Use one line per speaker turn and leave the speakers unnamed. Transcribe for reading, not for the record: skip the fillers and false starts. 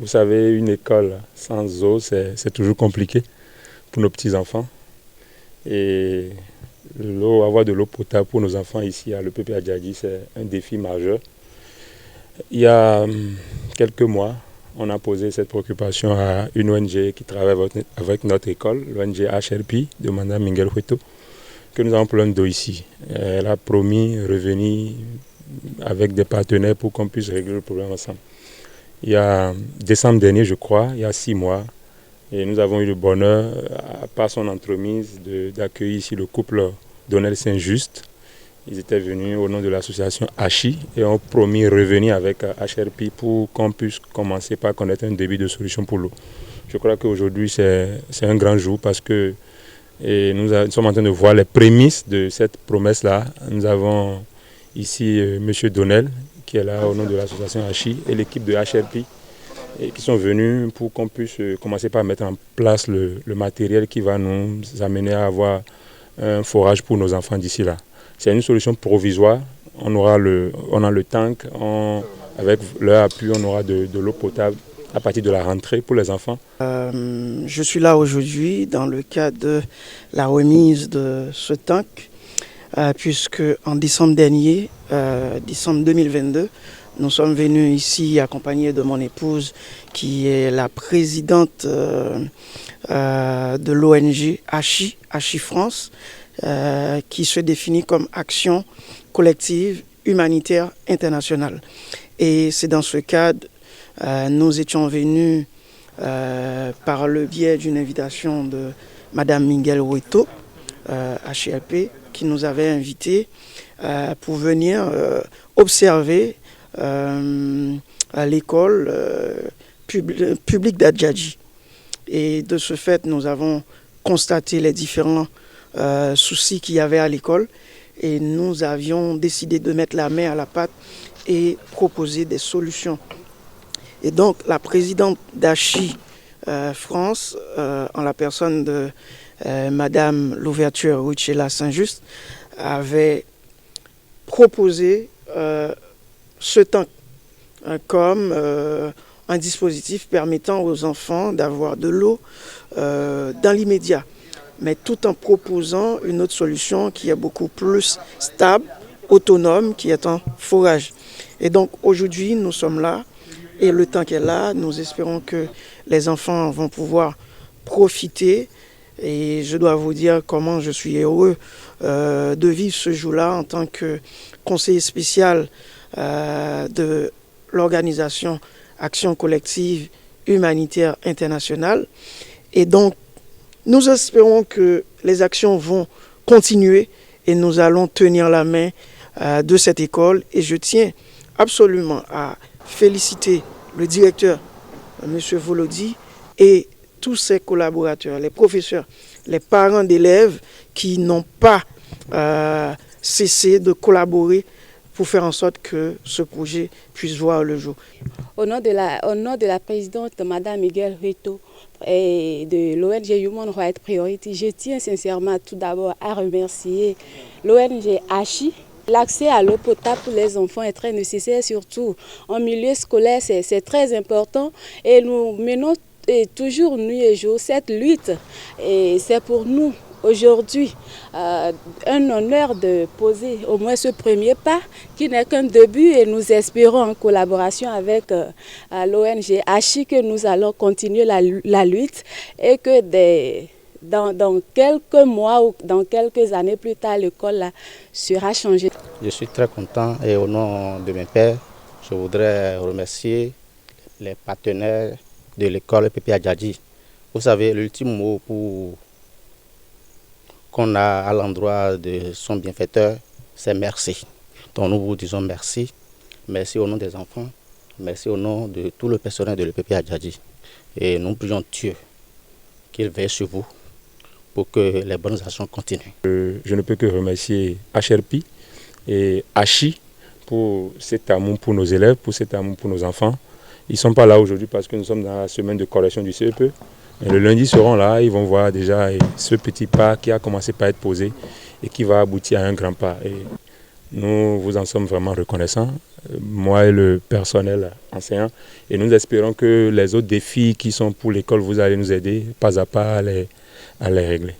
Vous savez, une école sans eau, c'est toujours compliqué pour nos petits-enfants. Et avoir de l'eau potable pour nos enfants ici à l'EPP Adjadji, c'est un défi majeur. Il y a quelques mois, on a posé cette préoccupation à une ONG qui travaille avec notre école, l'ONG HRP de Mme Miguel Hueto, que nous avons plein d'eau ici. Elle a promis revenir avec des partenaires pour qu'on puisse régler le problème ensemble. Il y a décembre dernier, je crois, il y a 6 mois, et nous avons eu le bonheur, par son entremise, d'accueillir ici le couple Donnel Saint-Just. Ils étaient venus au nom de l'association ACHI et ont promis revenir avec HRP pour qu'on puisse commencer par connaître un début de solution pour l'eau. Je crois qu'aujourd'hui, c'est un grand jour parce que nous sommes en train de voir les prémices de cette promesse-là. Nous avons ici M. Donnel, qui est là au nom de l'association ACHI, et l'équipe de HRP, et qui sont venus pour qu'on puisse commencer par mettre en place le matériel qui va nous amener à avoir un forage pour nos enfants d'ici là. C'est une solution provisoire. On a le tank, avec leur appui, on aura de l'eau potable à partir de la rentrée pour les enfants.
Je suis là aujourd'hui dans le cadre de la remise de ce tank, puisque en décembre dernier, décembre 2022, nous sommes venus ici accompagnés de mon épouse qui est la présidente de l'ONG ACHI France, qui se définit comme Action collective humanitaire internationale. Et c'est dans ce cadre, nous étions venus par le biais d'une invitation de Mme Miguel Hueto, HLP, qui nous avait invités pour venir observer l'école publique d'Adjadji. Et de ce fait, nous avons constaté les différents soucis qu'il y avait à l'école et nous avions décidé de mettre la main à la pâte et proposer des solutions. Et donc la présidente d'ACHI France, en la personne de Madame Louverture Huichela Saint-Just, avait proposé ce tank comme un dispositif permettant aux enfants d'avoir de l'eau dans l'immédiat, mais tout en proposant une autre solution qui est beaucoup plus stable, autonome, qui est un forage. Et donc aujourd'hui, nous sommes là, et le tank est là. Nous espérons que les enfants vont pouvoir profiter. Et je dois vous dire comment je suis heureux de vivre ce jour-là en tant que conseiller spécial de l'organisation Action collective humanitaire internationale. Et donc, nous espérons que les actions vont continuer et nous allons tenir la main de cette école. Et je tiens absolument à féliciter le directeur, M. Volodi, et tous ses collaborateurs, les professeurs, les parents d'élèves qui n'ont pas cessé de collaborer pour faire en sorte que ce projet puisse voir le jour.
Au nom de la présidente Mme Miguel Hueto et de l'ONG Human Rights Priority, je tiens sincèrement tout d'abord à remercier l'ONG ACHI. L'accès à l'eau potable pour les enfants est très nécessaire, surtout en milieu scolaire, c'est très important. Et nous menons toujours nuit et jour cette lutte. Et c'est pour nous aujourd'hui un honneur de poser au moins ce premier pas qui n'est qu'un début, et nous espérons en collaboration avec l'ONG ACHI que nous allons continuer la lutte et que dans quelques mois ou dans quelques années plus tard, l'école sera changée.
Je suis très content et au nom de mes pères, je voudrais remercier les partenaires de l'école EPP Adjadji. Vous savez, l'ultime mot qu'on a à l'endroit de son bienfaiteur, c'est merci. Donc nous vous disons merci. Merci au nom des enfants, merci au nom de tout le personnel de l'EPP Adjadji. Et nous prions Dieu qu'il veille sur vous pour que les bonnes actions continuent.
Je ne peux que remercier HRP et ACHI pour cet amour pour nos élèves, pour cet amour pour nos enfants. Ils ne sont pas là aujourd'hui parce que nous sommes dans la semaine de correction du CEP. Mais le lundi, ils seront là, ils vont voir déjà ce petit pas qui a commencé par être posé et qui va aboutir à un grand pas. Et Nous vous en sommes vraiment reconnaissants, moi et le personnel enseignant. Et nous espérons que les autres défis qui sont pour l'école, vous allez nous aider pas à pas à les régler.